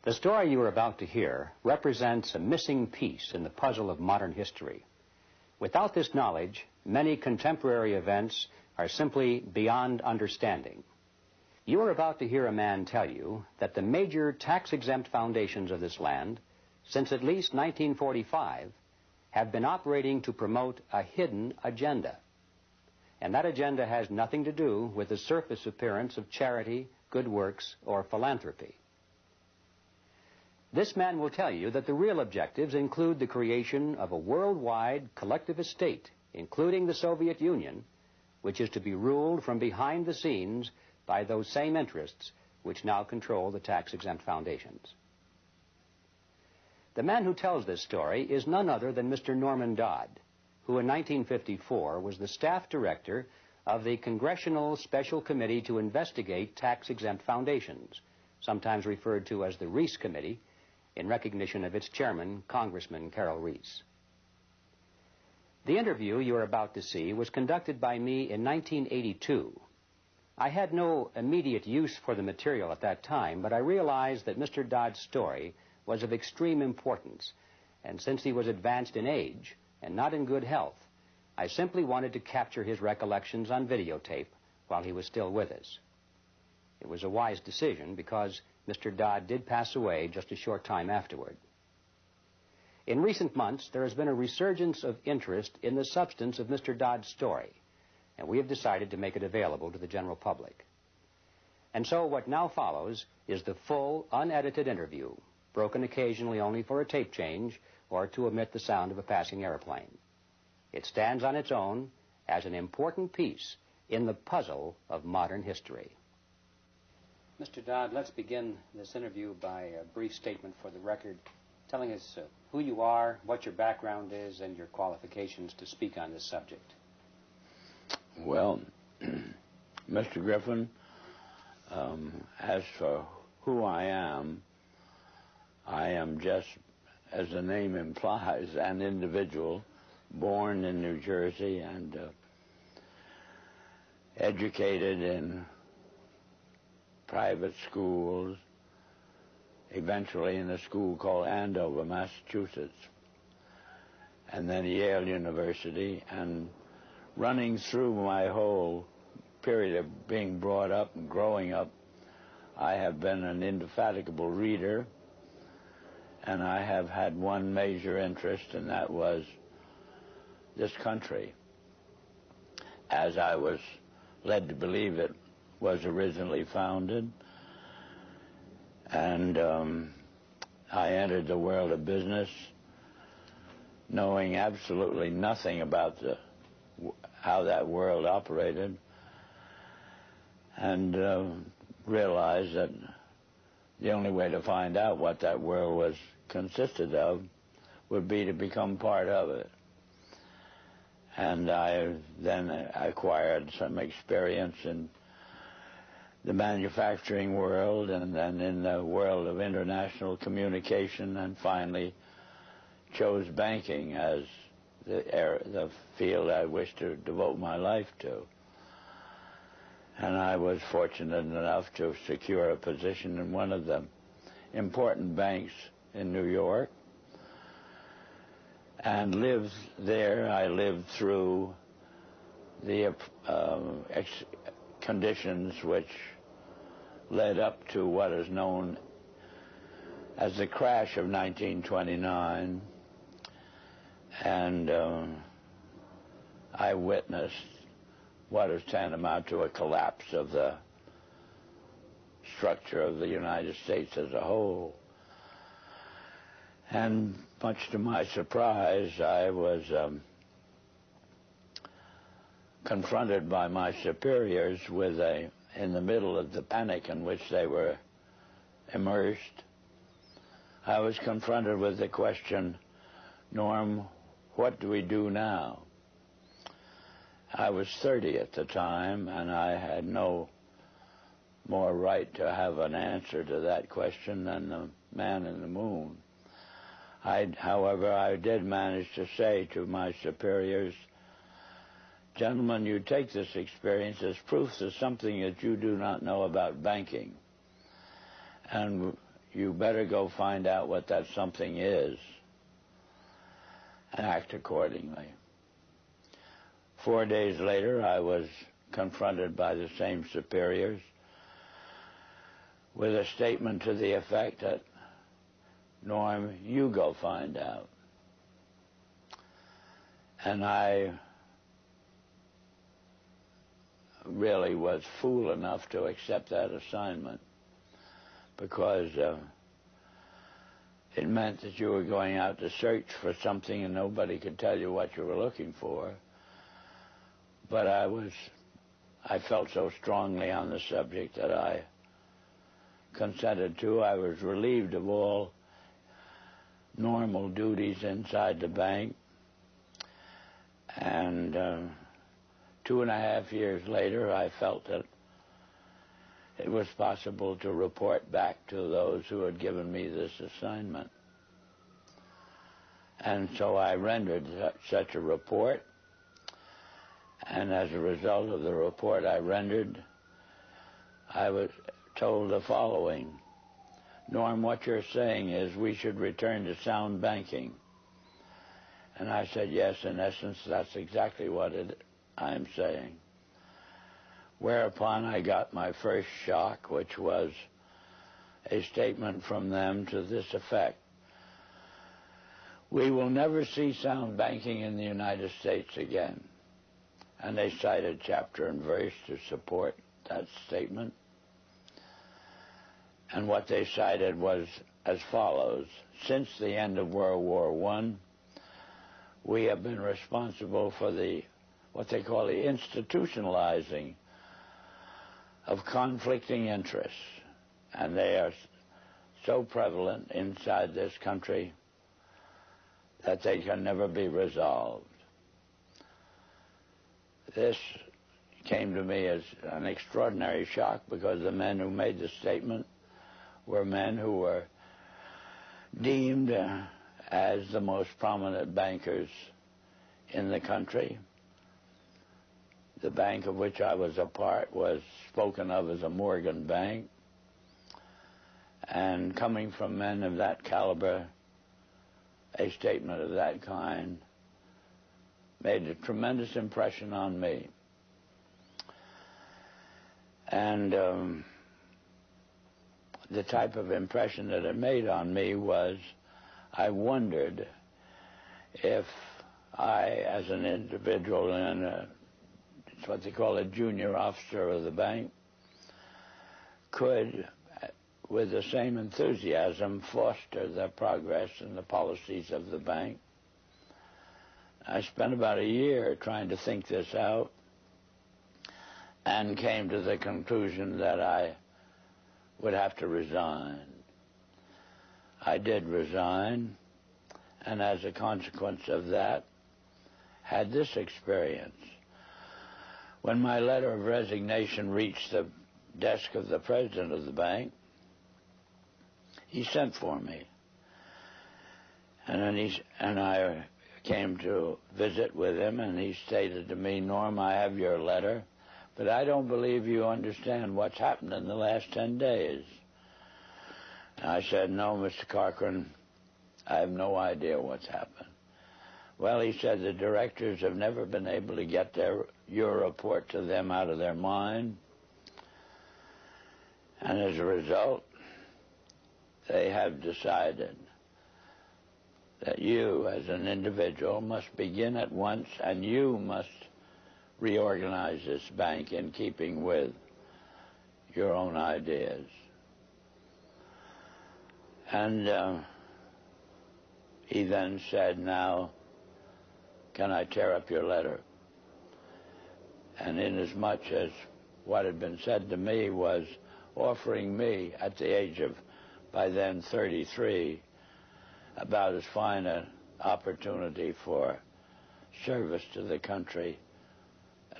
The story you are about to hear represents a missing piece in the puzzle of modern history. Without this knowledge, many contemporary events are simply beyond understanding. You are about to hear a man tell you that the major tax-exempt foundations of this land, since at least 1945, have been operating to promote a hidden agenda. And that agenda has nothing to do with the surface appearance of charity, good works, or philanthropy. This man will tell you that the real objectives include the creation of a worldwide collective estate, including the Soviet Union, which is to be ruled from behind the scenes by those same interests which now control the tax-exempt foundations. The man who tells this story is none other than Mr. Norman Dodd, who in 1954 was the staff director of the Congressional Special Committee to investigate tax-exempt foundations, sometimes referred to as the Reese Committee, in recognition of its chairman, Congressman Carroll Reese. The interview you are about to see was conducted by me in 1982. I had no immediate use for the material at that time, but I realized that Mr. Dodd's story was of extreme importance, and since he was advanced in age and not in good health, I simply wanted to capture his recollections on videotape while he was still with us. It was a wise decision because Mr. Dodd did pass away just a short time afterward. In recent months, there has been a resurgence of interest in the substance of Mr. Dodd's story, and we have decided to make it available to the general public. And so what now follows is the full, unedited interview, broken occasionally only for a tape change or to omit the sound of a passing airplane. It stands on its own as an important piece in the puzzle of modern history. Mr. Dodd, let's begin this interview by a brief statement for the record, telling us who you are, what your background is, and your qualifications to speak on this subject. Well, Mr. Griffin, as for who I am just, as the name implies, an individual born in New Jersey and educated in private schools, eventually in a school called Andover, Massachusetts, and then Yale University. And running through my whole period of being brought up and growing up, I have been an indefatigable reader, and I have had one major interest, and that was this country, as I was led to believe it was originally founded. And I entered the world of business knowing absolutely nothing about how that world operated, and realized that the only way to find out what that world consisted of would be to become part of it. And I then acquired some experience in the manufacturing world, and then in the world of international communication, and finally chose banking as the field I wished to devote my life to. And I was fortunate enough to secure a position in one of the important banks in New York, and lived there. I lived through the conditions which led up to what is known as the crash of 1929, and I witnessed what is tantamount to a collapse of the structure of the United States as a whole. And much to my surprise, I was confronted by my superiors with in the middle of the panic in which they were immersed, I was confronted with the question, Norm, what do we do now? I was 30 at the time, and I had no more right to have an answer to that question than the man in the moon. However, I did manage to say to my superiors, gentlemen, you take this experience as proof of something that you do not know about banking. And you better go find out what that something is and act accordingly. 4 days later, I was confronted by the same superiors with a statement to the effect that, Norm, you go find out. And I really was fool enough to accept that assignment, because it meant that you were going out to search for something and nobody could tell you what you were looking for. But I felt so strongly on the subject that I consented to. I was relieved of all normal duties inside the bank. And 2.5 years later, I felt that it was possible to report back to those who had given me this assignment. And so I rendered such a report. And as a result of the report I rendered, I was told the following: Norm, what you're saying is we should return to sound banking. And I said, yes, in essence, that's exactly what I'm saying. Whereupon I got my first shock, which was a statement from them to this effect: we will never see sound banking in the United States again. And they cited chapter and verse to support that statement. And what they cited was as follows: since the end of World War I, we have been responsible for what they call the institutionalizing of conflicting interests. And they are so prevalent inside this country that they can never be resolved. This came to me as an extraordinary shock, because the men who made the statement were men who were deemed as the most prominent bankers in the country. The bank of which I was a part was spoken of as a Morgan bank. And coming from men of that caliber, a statement of that kind made a tremendous impression on me. And the type of impression that it made on me was, I wondered if I, as an individual and it's what they call a junior officer of the bank, could, with the same enthusiasm, foster the progress and the policies of the bank. I spent about a year trying to think this out and came to the conclusion that I would have to resign. I did resign, and as a consequence of that, had this experience. When my letter of resignation reached the desk of the president of the bank, he sent for me. And I came to visit with him, and he stated to me, Norm, I have your letter, but I don't believe you understand what's happened in the last 10 days. And I said, no, Mr. Corcoran, I have no idea what's happened. Well, he said, the directors have never been able to get your report to them out of their mind. And as a result, they have decided that you, as an individual, must begin at once, and you must reorganize this bank in keeping with your own ideas. And he then said, now, can I tear up your letter? And inasmuch as what had been said to me was offering me, at the age of, by then, 33, about as fine an opportunity for service to the country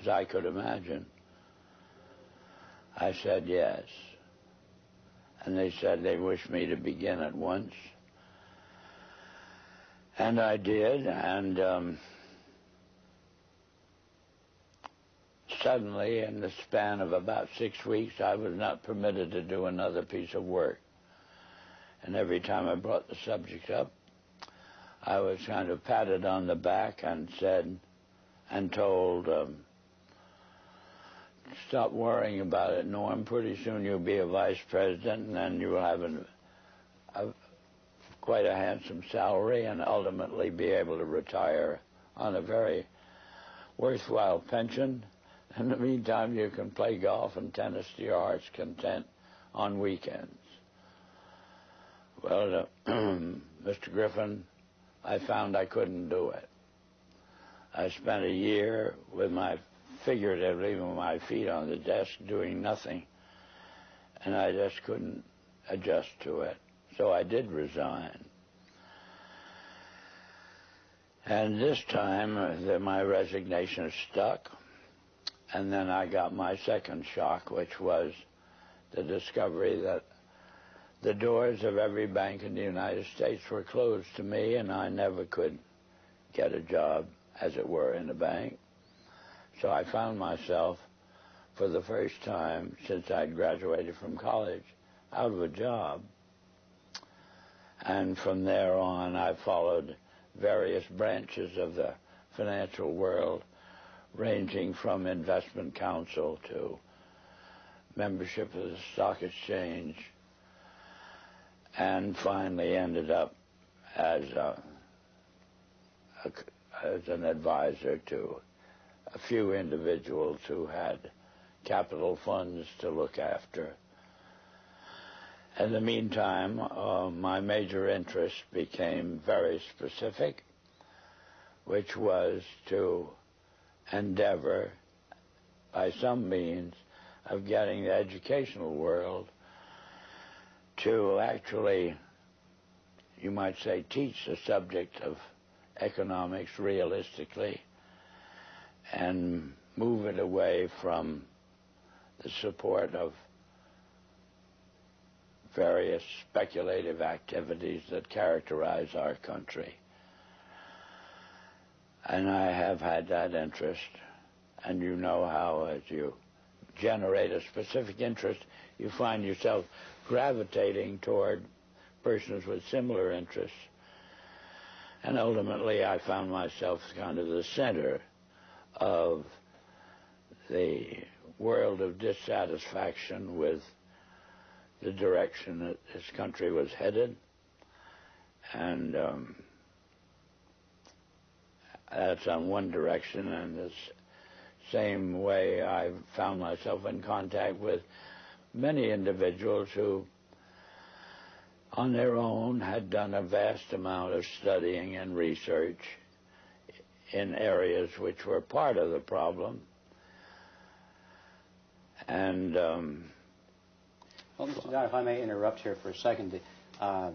as I could imagine, I said yes. And they said they wished me to begin at once. And I did, and suddenly, in the span of about 6 weeks, I was not permitted to do another piece of work. And every time I brought the subject up, I was kind of patted on the back and said, and told, stop worrying about it, Norm. Pretty soon you'll be a vice president, and then you will have quite a handsome salary and ultimately be able to retire on a very worthwhile pension. In the meantime, you can play golf and tennis to your heart's content on weekends. Well, Mr. Griffin, I found I couldn't do it. I spent a year with figuratively with my feet on the desk doing nothing, and I just couldn't adjust to it. So I did resign. And this time, my resignation stuck, and then I got my second shock, which was the discovery that the doors of every bank in the United States were closed to me, and I never could get a job, as it were, in a bank. So I found myself, for the first time since I'd graduated from college, out of a job. And from there on, I followed various branches of the financial world, ranging from investment counsel to membership of the stock exchange, and finally ended up as an advisor to a few individuals who had capital funds to look after. In the meantime, my major interest became very specific, which was to endeavor, by some means, of getting the educational world to actually, you might say, teach the subject of economics realistically and move it away from the support of various speculative activities that characterize our country. And I have had that interest, and you know how as you generate a specific interest, you find yourself gravitating toward persons with similar interests. And ultimately, I found myself kind of the center of the world of dissatisfaction with the direction that this country was headed. And that's on one direction, and this same way I found myself in contact with many individuals who, on their own, had done a vast amount of studying and research in areas which were part of the problem. And well, Mr. Dodd, if I may interrupt here for a second, at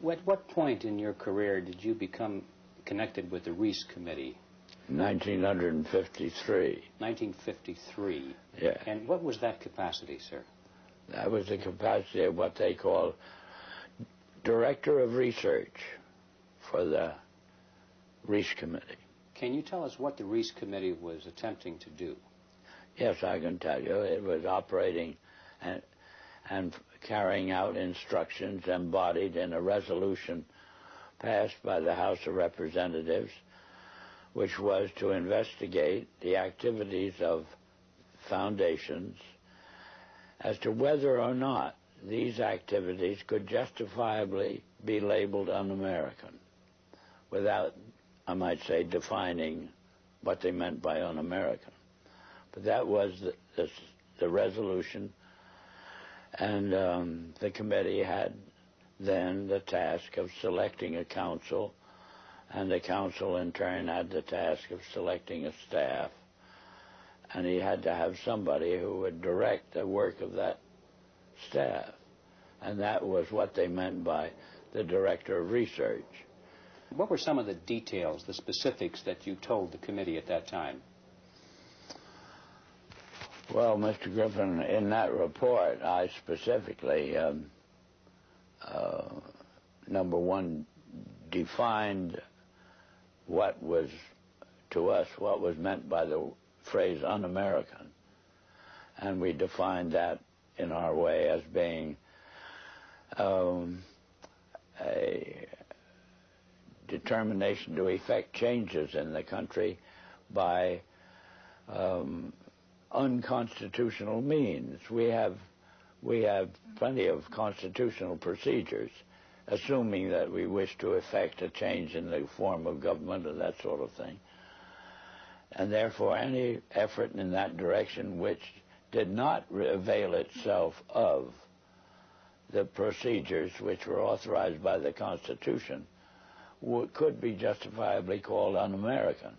what point in your career did you become connected with the Reese Committee? 1953. 1953. Yeah. And what was that capacity, sir? That was the capacity of what they call Director of Research for the Reese Committee. Can you tell us what the Reese Committee was attempting to do? Yes, I can tell you. It was operating and carrying out instructions embodied in a resolution passed by the House of Representatives, which was to investigate the activities of foundations as to whether or not these activities could justifiably be labeled un-American without, I might say, defining what they meant by un-American. But that was the resolution, and the committee had then the task of selecting a council, and the council in turn had the task of selecting a staff, and he had to have somebody who would direct the work of that staff, and that was what they meant by the Director of Research. What were some of the details, the specifics that you told the committee at that time? Well, Mr. Griffin, in that report, I specifically, number one, defined what was, to us, what was meant by the phrase un-American. And we defined that in our way as being a determination to effect changes in the country by unconstitutional means. We have plenty of constitutional procedures, assuming that we wish to effect a change in the form of government and that sort of thing. And therefore, any effort in that direction which did not avail itself of the procedures which were authorized by the Constitution could be justifiably called un-American.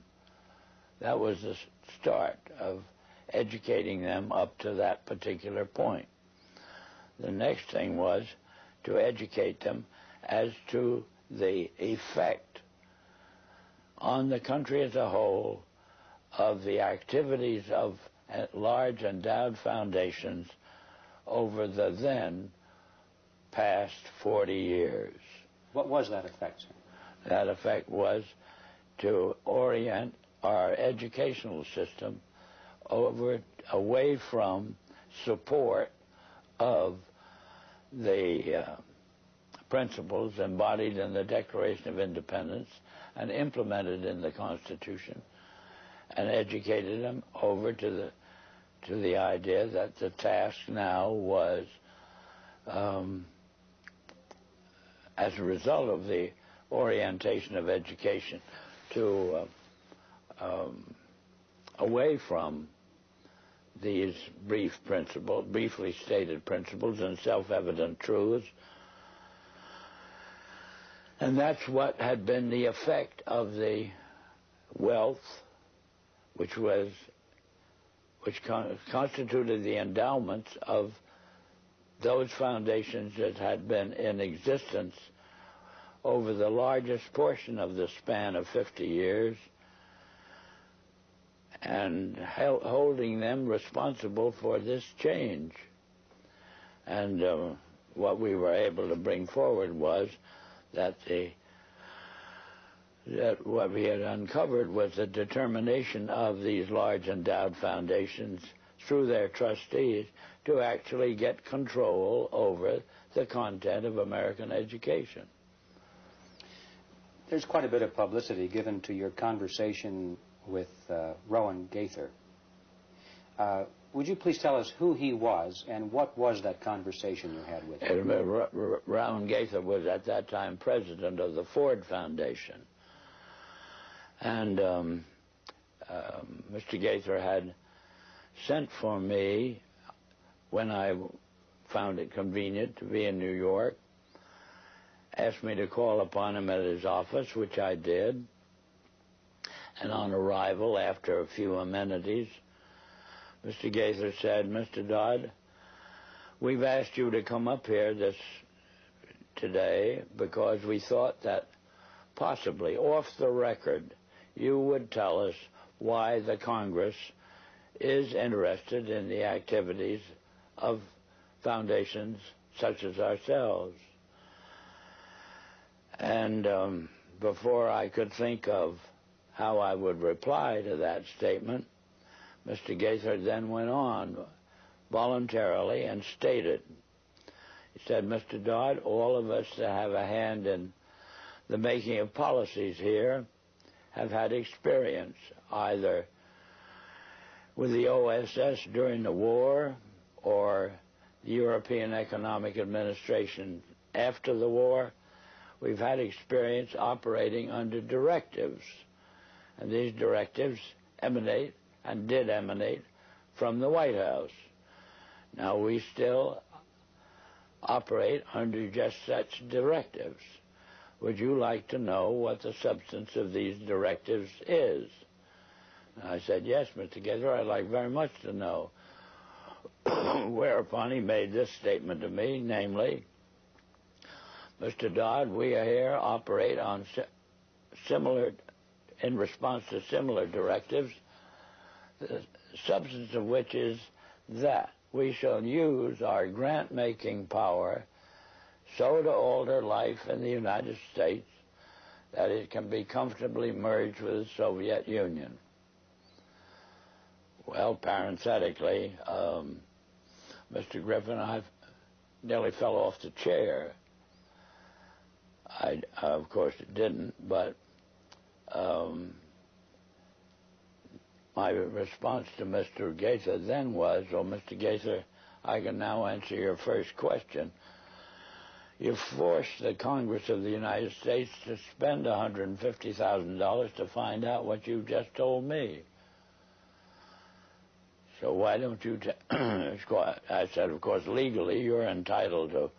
That was the start of educating them up to that particular point. The next thing was to educate them as to the effect on the country as a whole of the activities of large endowed foundations over the then past 40 years. What was that effect, sir? That effect was to orient our educational system away from support of the principles embodied in the Declaration of Independence and implemented in the Constitution, and educated them over to the idea that the task now was, as a result of the orientation of education to away from these briefly stated principles and self-evident truths. And that's what had been the effect of the wealth which constituted the endowments of those foundations that had been in existence over the largest portion of the span of 50 years, and holding them responsible for this change. And what we were able to bring forward was that what we had uncovered was the determination of these large endowed foundations through their trustees to actually get control over the content of American education. There's quite a bit of publicity given to your conversation with Rowan Gaither. Would you please tell us who he was and what was that conversation you had with him? Rowan Gaither was at that time president of the Ford Foundation. And Mr. Gaither had sent for me when I found it convenient to be in New York, asked me to call upon him at his office, which I did. And on arrival, after a few amenities, Mr. Gaither said, "Mr. Dodd, we've asked you to come up here today because we thought that possibly, off the record, you would tell us why the Congress is interested in the activities of foundations such as ourselves." And before I could think of how I would reply to that statement, Mr. Gaither then went on voluntarily and stated, he said, "Mr. Dodd, all of us that have a hand in the making of policies here have had experience either with the OSS during the war or the European Economic Administration after the war. We've had experience operating under directives, and these directives emanate and did emanate from the White House. Now, we still operate under just such directives. Would you like to know what the substance of these directives is?" And I said, "Yes, Mr. Gaither, I'd like very much to know." Whereupon he made this statement to me, namely, "Mr. Dodd, we here operate on in response to similar directives, the substance of which is that we shall use our grant-making power so to alter life in the United States that it can be comfortably merged with the Soviet Union." Well, parenthetically, Mr. Griffin, I've nearly fell off the chair. I of course, didn't, but my response to Mr. Gaither then was, well, Mr. Gaither, I can now answer your first question. You forced the Congress of the United States to spend $150,000 to find out what you just told me. So why don't you I said, of course, legally you're entitled to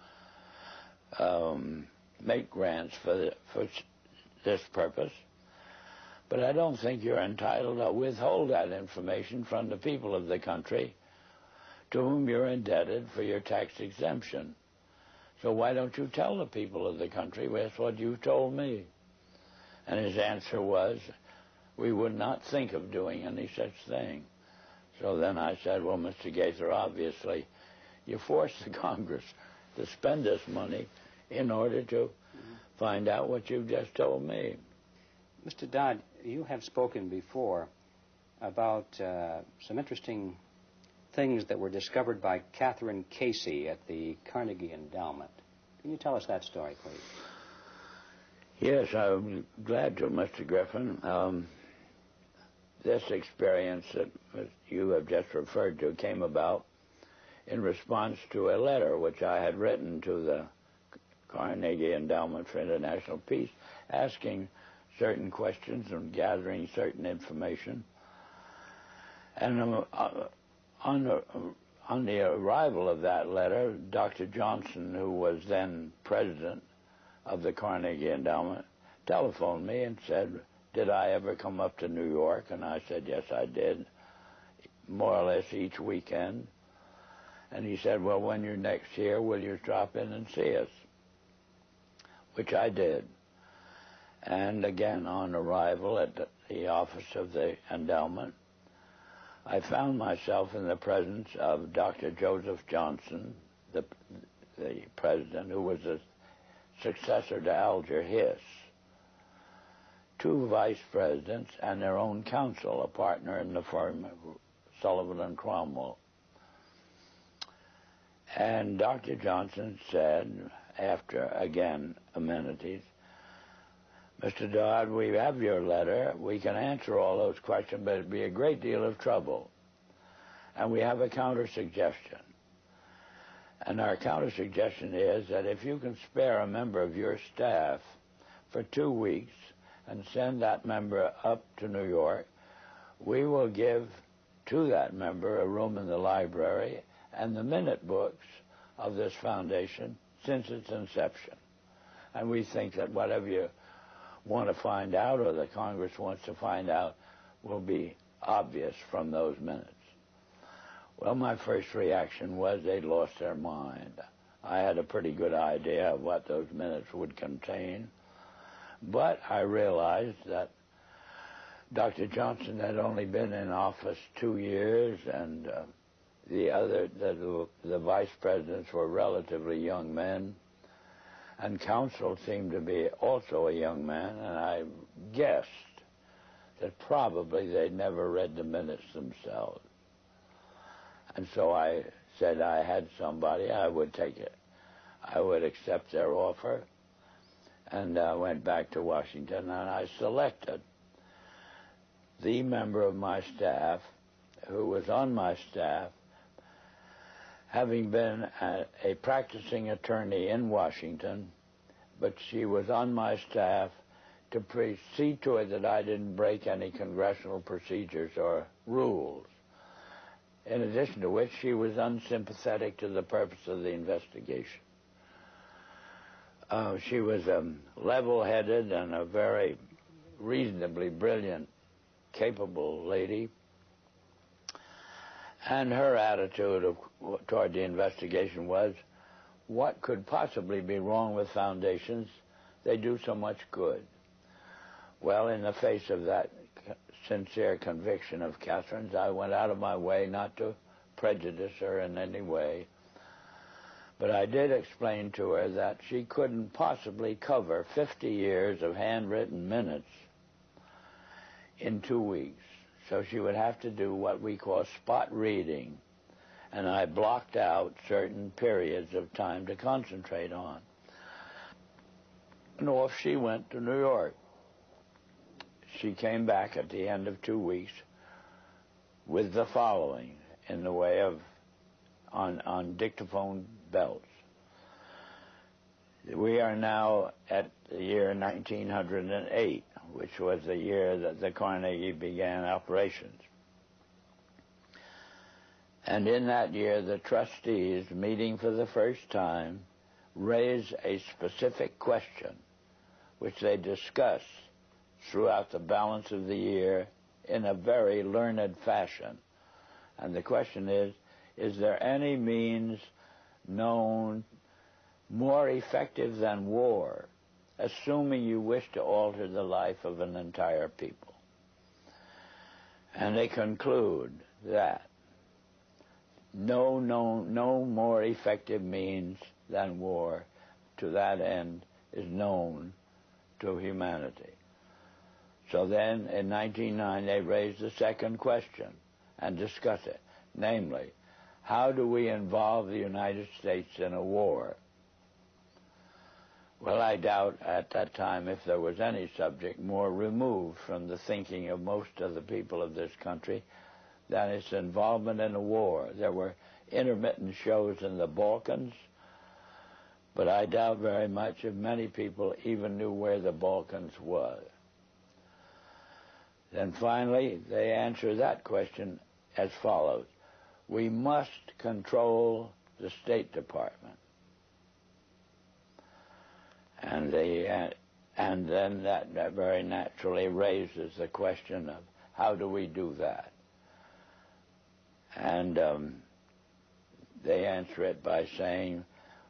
make grants for this purpose, but I don't think you're entitled to withhold that information from the people of the country to whom you're indebted for your tax exemption. So why don't you tell the people of the country that's what you told me? And his answer was, we would not think of doing any such thing. So then I said, well, Mr. Gaither, obviously, you forced the Congress to spend this money in order to find out what you just told me. Mr. Dodd, you have spoken before about some interesting things that were discovered by Catherine Casey at the Carnegie Endowment. Can you tell us that story, please? Yes, I'm glad to, Mr. Griffin. This experience that you have just referred to came about in response to a letter which I had written to the Carnegie Endowment for International Peace, asking certain questions and gathering certain information. And on the arrival of that letter, Dr. Johnson, who was then president of the Carnegie Endowment, telephoned me and said, did I ever come up to New York? And I said, yes, I did, more or less each weekend. And he said, well, when you're next here, will you drop in and see us? Which I did. And again, on arrival at the office of the endowment, I found myself in the presence of Dr. Joseph Johnson, the president, who was a successor to Alger Hiss, two vice presidents, and their own counsel, a partner in the firm, Sullivan and Cromwell. And Dr. Johnson said, after, again, amenities, Mr. Dodd, we have your letter. We can answer all those questions, but it'd be a great deal of trouble. And we have a counter-suggestion. And our counter-suggestion is that if you can spare a member of your staff for 2 weeks and send that member up to New York, we will give to that member a room in the library and the minute books of this foundation since its inception. And we think that whatever you want to find out or the Congress wants to find out will be obvious from those minutes. Well, my first reaction was they'd lost their mind. I had a pretty good idea of what those minutes would contain, but I realized that Dr. Johnson had only been in office 2 years, and the vice presidents were relatively young men, and counsel seemed to be also a young man, and I guessed that probably they'd never read the minutes themselves. And so I said I had somebody, I would take it. I would accept their offer, and I went back to Washington, and I selected the member of my staff who was on my staff, having been a practicing attorney in Washington, but she was on my staff to see to it that I didn't break any congressional procedures or rules. In addition to which, she was unsympathetic to the purpose of the investigation. She was level-headed and a very reasonably brilliant, capable lady. And her attitude toward the investigation was, what could possibly be wrong with foundations? They do so much good. Well, in the face of that sincere conviction of Catherine's, I went out of my way not to prejudice her in any way. But I did explain to her that she couldn't possibly cover 50 years of handwritten minutes in 2 weeks. So she would have to do what we call spot reading. and I blocked out certain periods of time to concentrate on. And off she went to New York. She came back at the end of 2 weeks with the following in the way of on dictaphone belts. We are now at the year 1908, which was the year that the Carnegie began operations. And in that year, the trustees, meeting for the first time, raised a specific question, which they discussed throughout the balance of the year in a very learned fashion. And the question is there any means known more effective than war, assuming you wish to alter the life of an entire people? And they conclude that no more effective means than war to that end is known to humanity. So then, in 1909, they raised the second question and discussed it, namely, how do we involve the United States in a war? Well, I doubt at that time if there was any subject more removed from the thinking of most of the people of this country than its involvement in a war. There were intermittent shows in the Balkans, but I doubt very much if many people even knew where the Balkans was. Then finally, they answer that question as follows. We must control the State Department. And then that very naturally raises the question of how do we do that? And they answer it by saying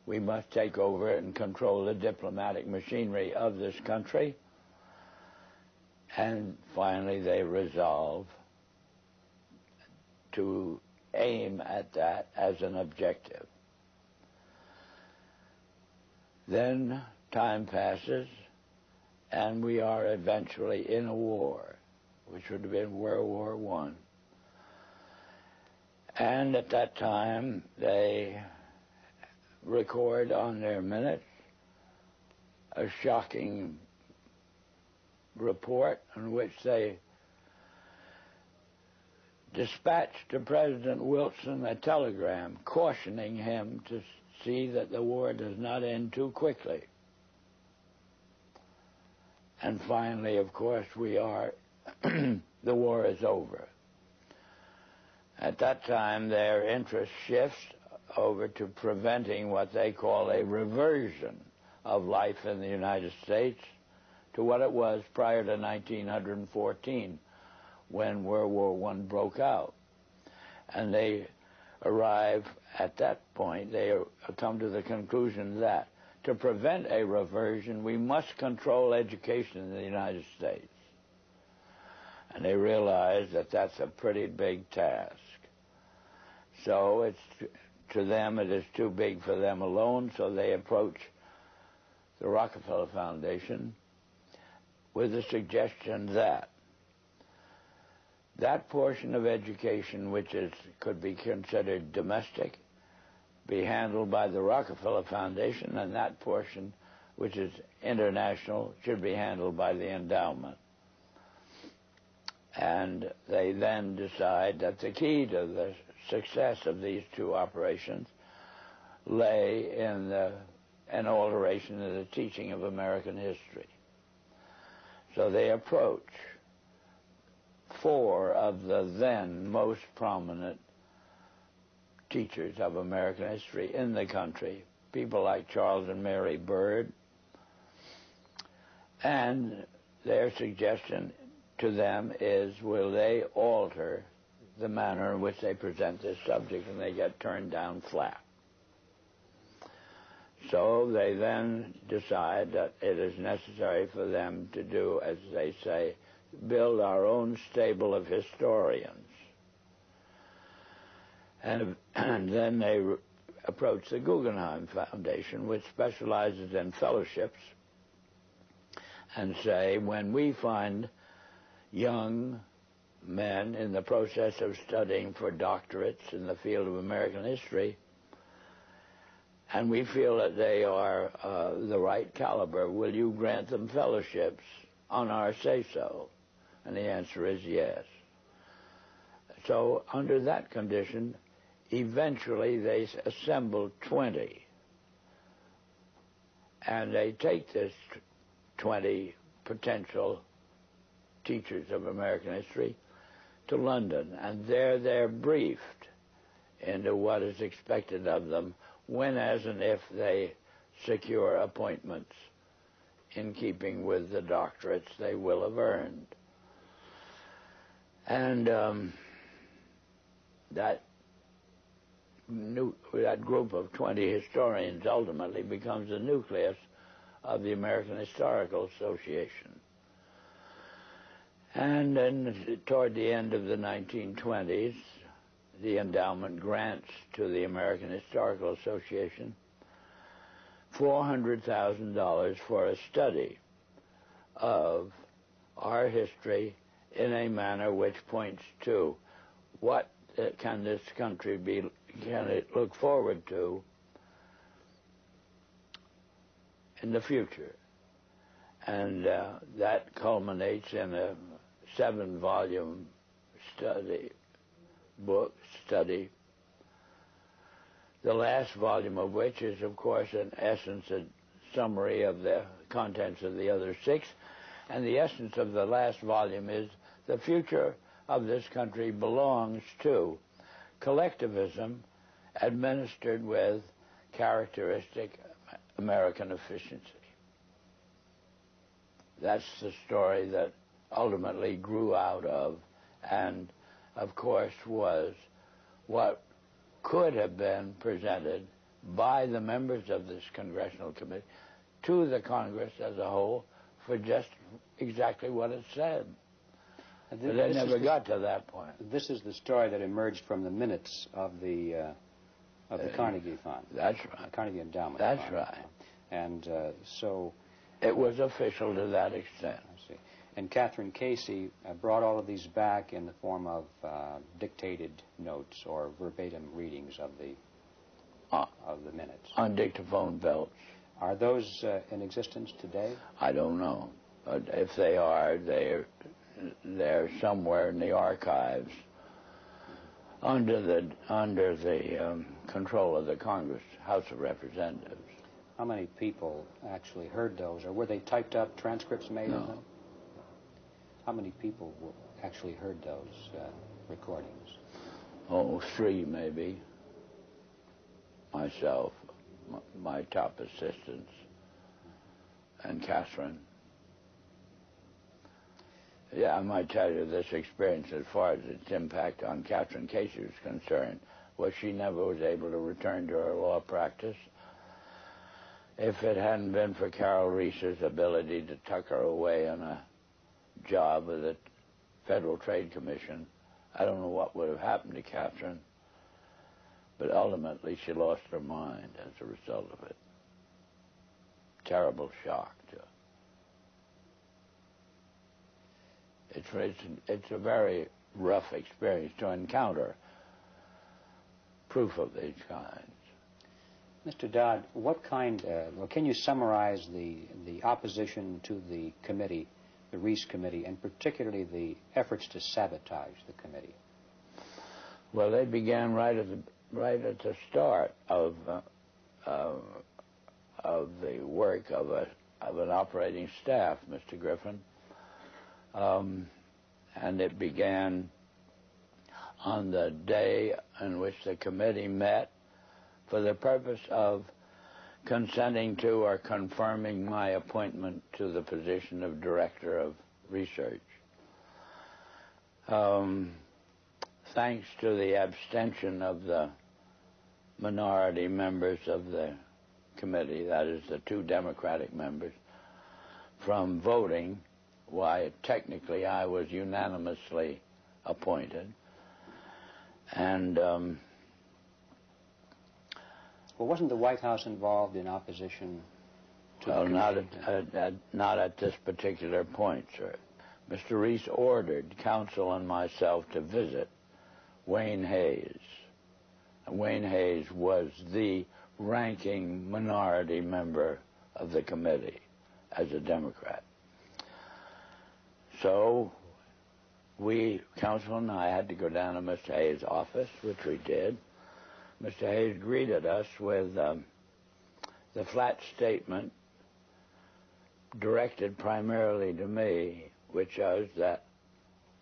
we must take over and control the diplomatic machinery of this country. And finally, they resolve to aim at that as an objective. Then time passes, and we are eventually in a war, which would have been World War I. And at that time, they record on their minutes a shocking report in which they dispatched to President Wilson a telegram cautioning him to see that the war does not end too quickly. And finally, of course, the war is over. At that time, their interest shifts over to preventing what they call a reversion of life in the United States to what it was prior to 1914, when World War I broke out. And they arrive at that point, they come to the conclusion that to prevent a reversion, we must control education in the United States. And they realize that that's a pretty big task. So to them, it is too big for them alone, so they approach the Rockefeller Foundation with the suggestion that that portion of education which could be considered domestic be handled by the Rockefeller Foundation, and that portion which is international should be handled by the endowment. And they then decide that the key to the success of these two operations lay in an alteration of the teaching of American history. So they approach 4 of the then most prominent teachers of American history in the country, people like Charles and Mary Bird, and their suggestion to them is, will they alter the manner in which they present this subject, and they get turned down flat. So they then decide that it is necessary for them to do, as they say, build our own stable of historians. And then they approach the Guggenheim Foundation, which specializes in fellowships, and say, when we find young men in the process of studying for doctorates in the field of American history, and we feel that they are the right caliber. Will you grant them fellowships on our say-so? And the answer is yes. So under that condition, eventually they assembled 20. And they take this 20 potential teachers of American history to London, and there they're briefed into what is expected of them when, as and if they secure appointments in keeping with the doctorates they will have earned. And that group of 20 historians ultimately becomes the nucleus of the American Historical Association. And then toward the end of the 1920s, the endowment grants to the American Historical Association $400,000 for a study of our history in a manner which points to what can this country can it look forward to in the future. And that culminates in a 7-volume study, the last volume of which is, of course, in essence a summary of the contents of the other 6. And the essence of the last volume is the future of this country belongs to collectivism administered with characteristic American efficiency. That's the story that ultimately grew out of, and of course was what could have been presented by the members of this congressional committee to the Congress as a whole for just exactly what it said. But they never got to that point. This is the story that emerged from the minutes of the Carnegie Fund. That's right. Carnegie Endowment That's Fund. right. And so... It was official to that extent. I see. And Catherine Casey brought all of these back in the form of dictated notes or verbatim readings of the minutes. On dictaphone belts. Are those in existence today? I don't know. But if they are, they're somewhere in the archives under the control of the Congress, House of Representatives. How many people actually heard those, or were they typed up transcripts made of them? How many people actually heard those recordings? Oh, 3 maybe. Myself, my top assistants, and Catherine. Yeah, I might tell you this experience as far as its impact on Catherine Casey was concerned was she never was able to return to her law practice. If it hadn't been for Carol Reese's ability to tuck her away on a job with the Federal Trade Commission, I don't know what would have happened to Catherine. But ultimately, she lost her mind as a result of it. Terrible shock to her. It's a very rough experience to encounter proof of these kinds. Mr. Dodd, what kind, can you summarize the opposition to the committee, the Reese Committee, and particularly the efforts to sabotage the committee? Well, they began right at the start of the work of an operating staff, Mr. Griffin, and it began on the day in which the committee met for the purpose of consenting to or confirming my appointment to the position of Director of Research. Thanks to the abstention of the minority members of the committee, that is the 2 Democratic members, from voting, why technically I was unanimously appointed. And well, wasn't the White House involved in opposition to the well, committee? not at this particular point, sir. Mr. Reese ordered counsel and myself to visit Wayne Hayes. Wayne Hayes was the ranking minority member of the committee as a Democrat. So counsel and I had to go down to Mr. Hayes' office, which we did. Mr. Hayes greeted us with the flat statement directed primarily to me, which was that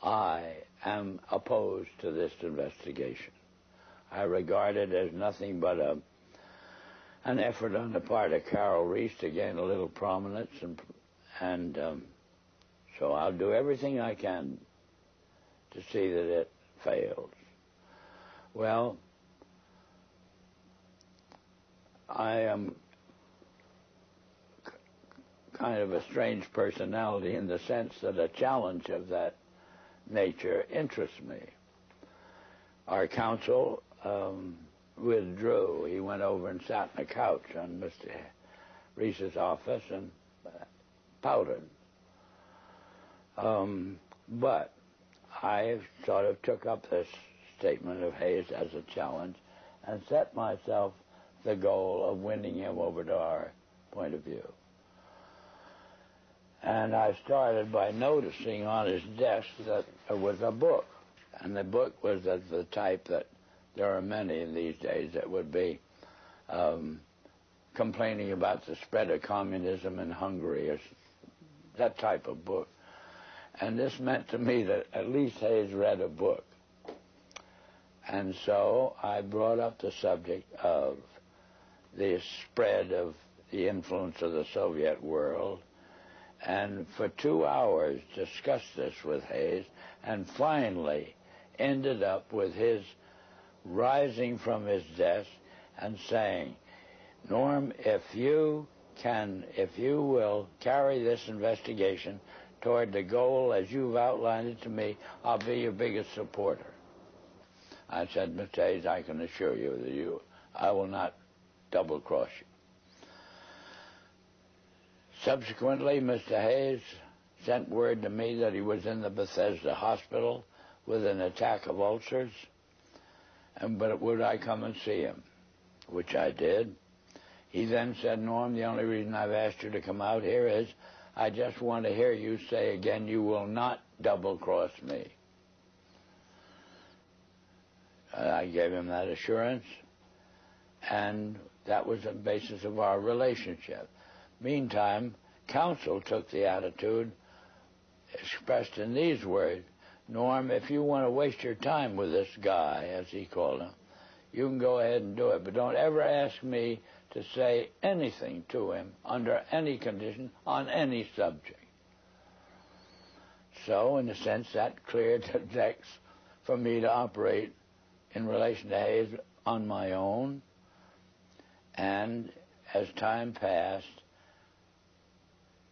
I am opposed to this investigation. I regard it as nothing but an effort on the part of Carol Reese to gain a little prominence, and so I'll do everything I can to see that it fails. Well, I am kind of a strange personality in the sense that a challenge of that nature interests me. Our counsel withdrew. He went over and sat on a couch on Mr. Reese's office and pouted. But I sort of took up this statement of Hayes as a challenge and set myself the goal of winning him over to our point of view. And I started by noticing on his desk that there was a book. And the book was of the type that there are many in these days that would be complaining about the spread of communism in Hungary, or that type of book. And this meant to me that at least Hayes read a book. And so I brought up the subject of the spread of the influence of the Soviet world, and for 2 hours discussed this with Hayes, and finally ended up with his rising from his desk and saying, Norm, if you will carry this investigation toward the goal as you've outlined it to me, I'll be your biggest supporter. I said, Mr. Hayes, I can assure you that I will not double-cross you. Subsequently, Mr. Hayes sent word to me that he was in the Bethesda hospital with an attack of ulcers, but would I come and see him, which I did. He then said, Norm, the only reason I've asked you to come out here is I just want to hear you say again, you will not double-cross me. I gave him that assurance, and that was the basis of our relationship. Meantime, counsel took the attitude expressed in these words, Norm, if you want to waste your time with this guy, as he called him, you can go ahead and do it, but don't ever ask me to say anything to him under any condition on any subject. So, in a sense, that cleared the decks for me to operate in relation to Hayes on my own. And as time passed,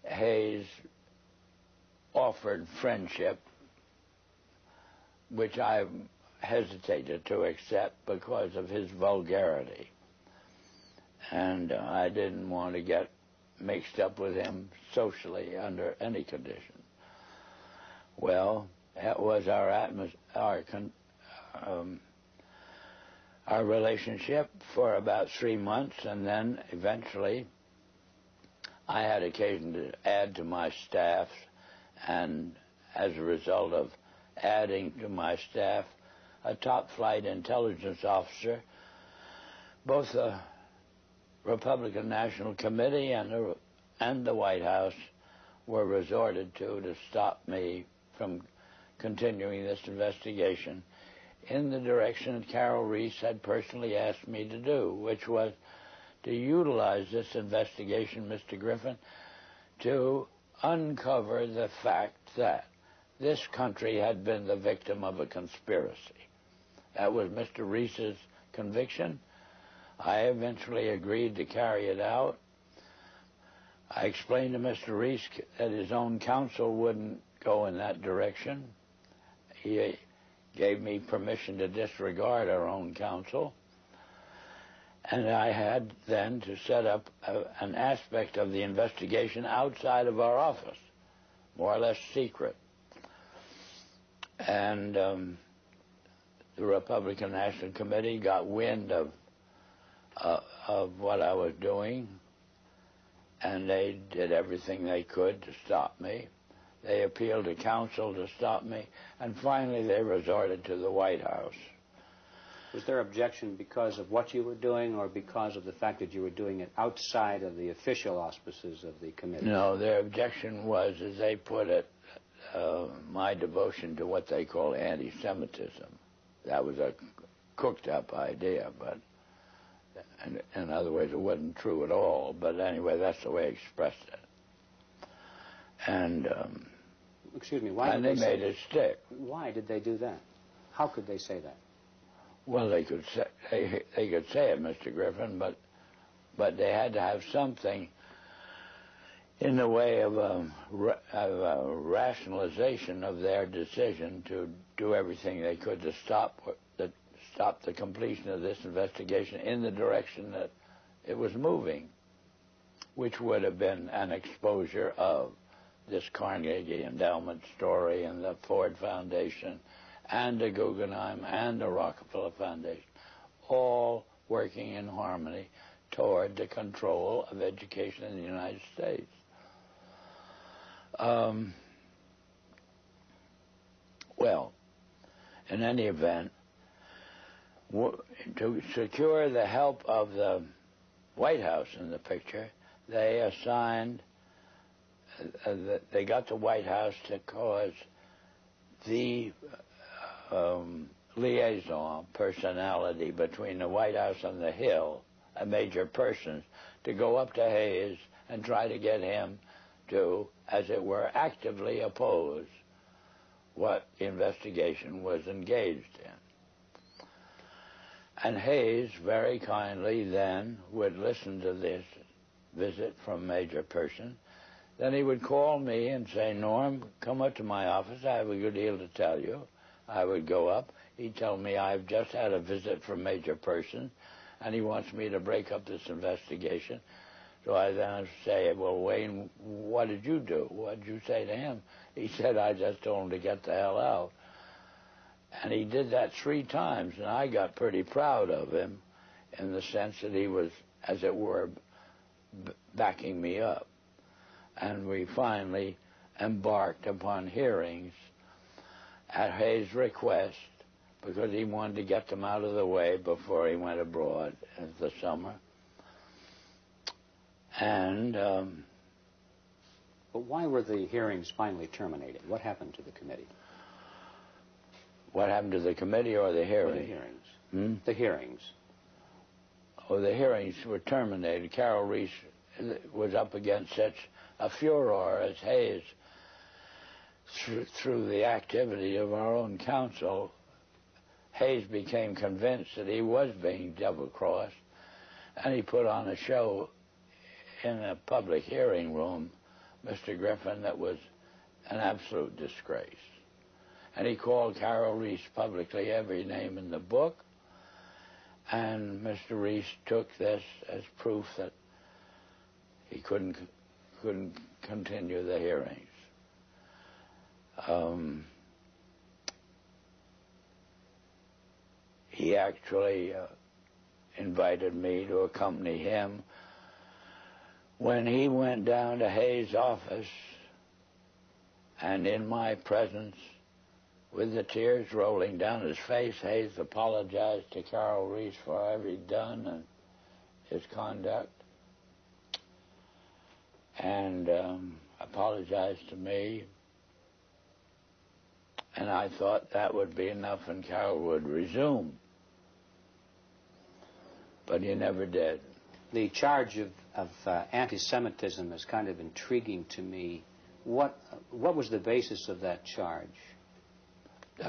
Hayes offered friendship, which I hesitated to accept because of his vulgarity. And I didn't want to get mixed up with him socially under any condition. Well, that was our relationship for about 3 months, and then eventually I had occasion to add to my staff, and as a result of adding to my staff a top-flight intelligence officer, both the Republican National Committee and the White House were resorted to stop me from continuing this investigation in the direction that Carol Reese had personally asked me to do, which was to utilize this investigation, Mr. Griffin, to uncover the fact that this country had been the victim of a conspiracy. That was Mr. Reese's conviction. I eventually agreed to carry it out. I explained to Mr. Reese that his own counsel wouldn't go in that direction. He gave me permission to disregard our own counsel. And I had then to set up an aspect of the investigation outside of our office, more or less secret. And the Republican National Committee got wind of what I was doing, and they did everything they could to stop me. They appealed to counsel to stop me, and finally they resorted to the White House. Was their objection because of what you were doing, or because of the fact that you were doing it outside of the official auspices of the committee? No, their objection was, as they put it, my devotion to what they call anti-Semitism. That was a cooked-up idea, but in other words, it wasn't true at all. But anyway, that's the way I expressed it. And excuse me, why? And they made it stick. Why did they do that? How could they say that? Well, they could say it, Mr. Griffin, but they had to have something in the way of a rationalization of their decision to do everything they could to stop the completion of this investigation in the direction that it was moving, which would have been an exposure of this Carnegie Endowment story and the Ford Foundation and the Guggenheim and the Rockefeller Foundation, all working in harmony toward the control of education in the United States. Well, in any event, to secure the help of the White House in the picture, they assigned, they got the White House to cause the liaison personality between the White House and the Hill, a major person, to go up to Hayes and try to get him to, as it were, actively oppose what the investigation was engaged in. And Hayes very kindly then would listen to this visit from Major Person. Then he would call me and say, Norm, come up to my office. I have a good deal to tell you. I would go up. He'd tell me, I've just had a visit from Major Person, and he wants me to break up this investigation. So I then say, well, Wayne, what did you do? What did you say to him? He said, I just told him to get the hell out. And he did that 3 times, and I got pretty proud of him in the sense that he was, as it were, backing me up. And we finally embarked upon hearings at Hayes' request, because he wanted to get them out of the way before he went abroad in the summer. And but why were the hearings finally terminated? What happened to the committee? What happened to the committee or the hearings? Or the hearings. The hearings. Oh, the hearings were terminated. Carol Reese was up against such a furor as Hayes, through the activity of our own counsel. Hayes became convinced that he was being double-crossed, and he put on a show in a public hearing room, Mr. Griffin, that was an absolute disgrace. And he called Carol Reese publicly every name in the book, and Mr. Reese took this as proof that he couldn't continue the hearings. He actually invited me to accompany him when he went down to Hayes' office, and in my presence, with the tears rolling down his face, Hayes apologized to Carol Reese for whatever he'd done and his conduct, and apologized to me. And I thought that would be enough and Carol would resume. But he never did. The charge of anti-Semitism is kind of intriguing to me. What was the basis of that charge?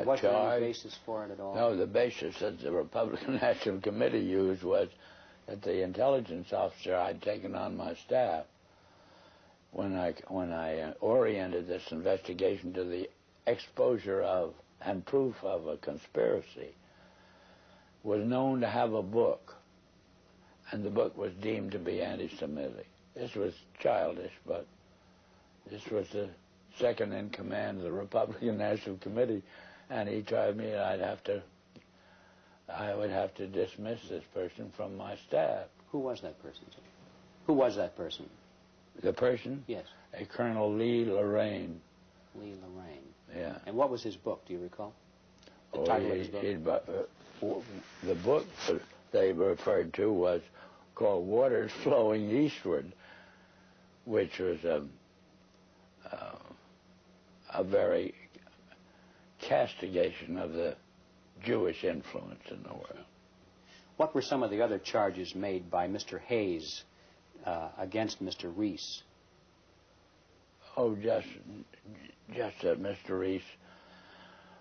Was there any basis for it at all? No, the basis that the Republican National Committee used was that the intelligence officer I'd taken on my staff, when I oriented this investigation to the exposure of and proof of a conspiracy, was known to have a book, and the book was deemed to be anti-Semitic. This was childish, but this was the second in command of the Republican National Committee, and he tried me, and I would have to dismiss this person from my staff. Who was that person, sir? Who was that person? The person? Yes. A Colonel Lee Lorraine. Lee Lorraine. Yeah. And what was his book, do you recall? The Oh, title of his book? The book they referred to was called Waters Flowing Eastward, which was a very castigation of the Jewish influence in the world. What were some of the other charges made by Mr. Hayes against Mr. Reese? Oh, just that Mr. Reese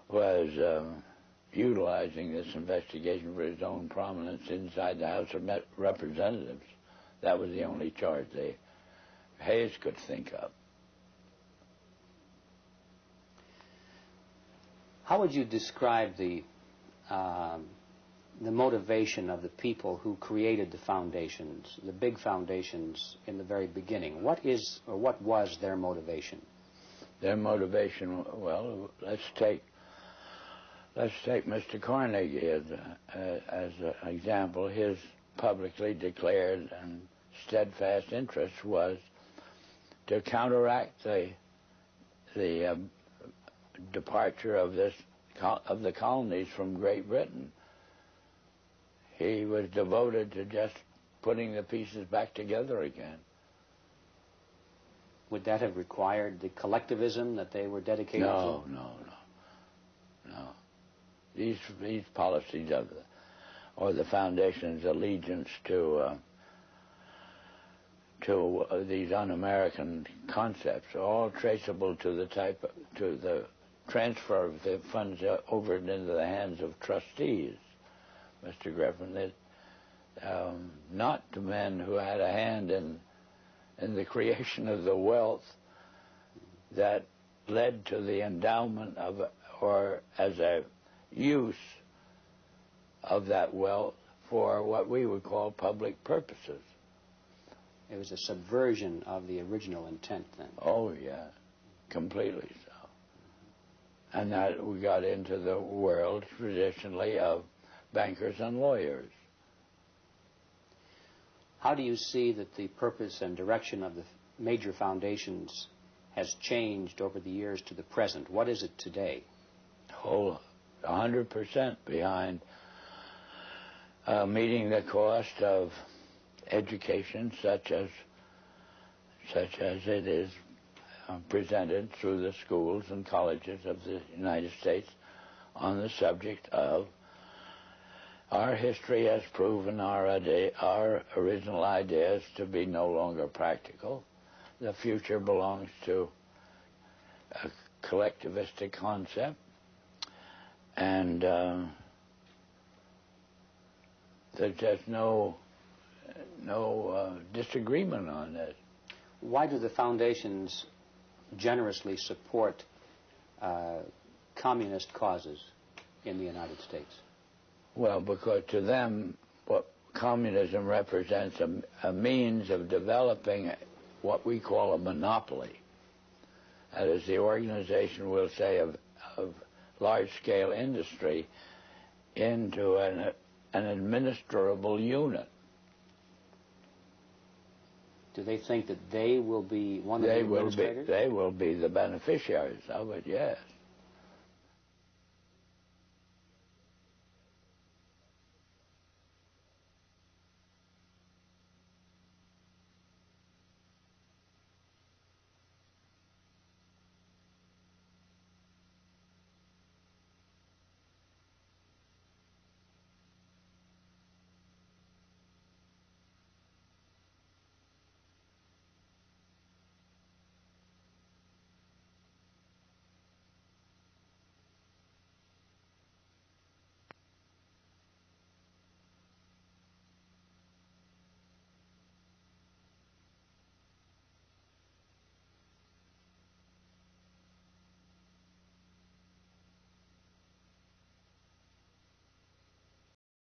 was utilizing this investigation for his own prominence inside the House of Representatives. That was the only charge Hayes could think of. How would you describe the motivation of the people who created the foundations, the big foundations in the very beginning? What was their motivation? Their motivation, well, let's take Mr. Carnegie as an example. His publicly declared and steadfast interest was to counteract the departure of the colonies from Great Britain. He was devoted to just putting the pieces back together again. Would that have required the collectivism that they were dedicated to? No. These policies or the Foundation's allegiance to these un-American concepts are all traceable to the transfer of the funds over into the hands of trustees, Mr. Griffin. Not to men who had a hand in the creation of the wealth that led to the endowment of, or as a use of that wealth for what we would call public purposes. It was a subversion of the original intent then. Oh, yeah, completely so. And that we got into the world traditionally of bankers and lawyers. How do you see that the purpose and direction of the major foundations has changed over the years to the present? What is it today? Whole 100% behind meeting the cost of education, such as it is presented through the schools and colleges of the United States, on the subject of our history has proven our original ideas to be no longer practical. The future belongs to a collectivistic concept, and there's just no disagreement on this. Why do the foundations generously support communist causes in the United States? Well, because to them, what communism represents a means of developing what we call a monopoly. That is, the organization, will say, of large-scale industry into an administrable unit. Do they think that they will be one of the administrators? They will be the beneficiaries of it, yes.